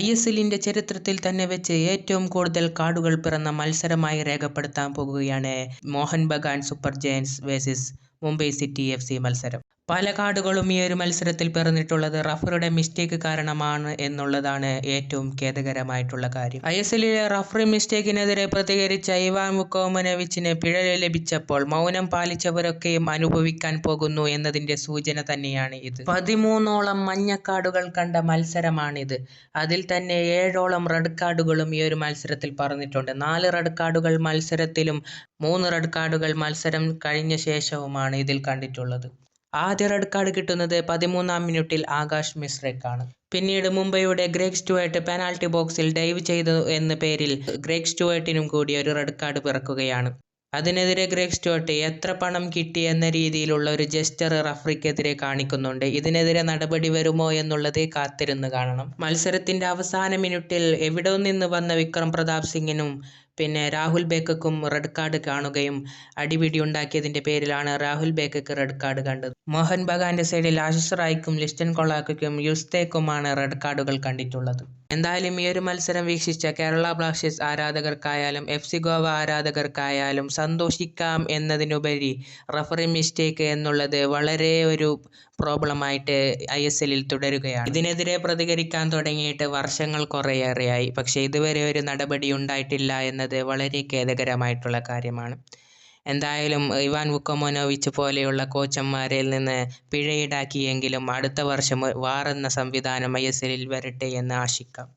ISLന്റെ ചരിത്രത്തിൽ തന്നെ വെച്ച് ഏറ്റവും കൂടുതൽ കാർഡുകൾ പിറന്ന മത്സരമായി രേഖപ്പെടുത്താൻ പോകുകയാണ് Mohun Bagan super giants versus Mumbai city FC മത്സരം. പല കാർഡുകളും ഈ ഒരു മത്സരത്തിൽ പിറന്നിട്ടുള്ളത് റഫറിയുടെ മിസ്റ്റേക്ക് കാരണമാണ് എന്നുള്ളതാണ് ഏറ്റവും ഖേദകരമായിട്ടുള്ള കാര്യം. ISLലെ റഫറി മിസ്റ്റേക്കിനെതിരെ പ്രതികരിച്ച ഇവാൻ വുക്കോമനോവിച്ചിന് പിഴ ലഭിച്ചപ്പോൾ മൗനം പാലിച്ചവരൊക്കെയും അനുഭവിക്കാൻ പോകുന്നു എന്നതിന്റെ സൂചന തന്നെയാണ് ഇത്. 13ഓളം മഞ്ഞ കാർഡുകൾ കണ്ട മത്സരമാണിത്. അതിൽ തന്നെ 7ഓളം റെഡ് കാർഡുകളും ഈ ഒരു മത്സരത്തിൽ പറഞ്ഞിട്ടുണ്ട്. 4 റെഡ് കാർഡുകൾ മത്സരത്തിലും 3 റെഡ് കാർഡുകൾ മത്സരം കഴിഞ്ഞ ശേഷവുമാണ് ഇതിൽ കണ്ടിട്ടുള്ളത്. ആദ്യ റെഡ് കാർഡ് കിട്ടുന്നത് 13ാം മിനിറ്റിൽ ആകാശ് മിശ്രയ്ക്കാണ്. പിന്നീട് മുംബൈയുടെ ഗ്രേഗ് സ്റ്റുവർട്ട് പെനാൽറ്റി ബോക്സിൽ ഡൈവ് ചെയ്തു എന്ന പേരിൽ ഗ്രേഗ് സ്റ്റുവർട്ടിനും കൂടി ഒരു റെഡ് കാർഡ് പിറക്കുകയാണ്. അതിനെതിരെ ഗ്രേഗ് സ്റ്റുവർട്ട് എത്ര പണം കിട്ടി എന്ന രീതിയിലുള്ള ഒരു ജസ്റ്റർ റഫറിക്കെതിരെ കാണിക്കുന്നുണ്ട്. ഇതിനെതിരെ നടപടി വരുമോ എന്നുള്ളത് കാത്തിരുന്ന് കാണണം. മത്സരത്തിന്റെ അവസാന മിനിറ്റിൽ എവിടെ നിന്ന് വന്ന വിക്രം പ്രതാപ് സിംഗിനും പിന്നെ രാഹുൽ ബേക്കക്കും റെഡ് കാർഡ് കാണുകയും അടിപിടി ഉണ്ടാക്കിയതിന്റെ പേരിലാണ് രാഹുൽ ബേക്കക്ക് റെഡ് കാർഡ് കണ്ടത്. മോഹൻ ബഗാന്റെ സൈഡിൽ ആശിഷ് റായ്ക്കും ലിസ്റ്റൻ കൊളാക്കും യുസ്തേക്കുമാണ് റെഡ് കാർഡുകൾ കണ്ടിട്ടുള്ളത്. എന്തായാലും ഈ ഒരു മത്സരം വീക്ഷിച്ച കേരള ബ്ലാസ്റ്റേഴ്സ് ആരാധകർക്കായാലും FC ഗോവ ആരാധകർക്കായാലും സന്തോഷിക്കാം എന്നതിനുപരി റഫറി മിസ്റ്റേക്ക് എന്നുള്ളത് വളരെ ഒരു പ്രോബ്ലമായിട്ട് ISLൽ തുടരുകയാണ്. ഇതിനെതിരെ പ്രതികരിക്കാൻ തുടങ്ങിയിട്ട് വർഷങ്ങൾ കുറേയേറെയായി. പക്ഷേ ഇതുവരെ ഒരു നടപടി ഉണ്ടായിട്ടില്ല എന്നത് വളരെ ഖേദകരമായിട്ടുള്ള കാര്യമാണ്. എന്തായാലും ഇവാൻ വുക്കോമനോവിച്ച് പോലെയുള്ള കോച്ചന്മാരിൽ നിന്ന് പിഴ ഈടാക്കിയെങ്കിലും അടുത്ത വർഷം VAR എന്ന സംവിധാനം ISLൽ വരട്ടെ എന്ന് ആശിക്കാം.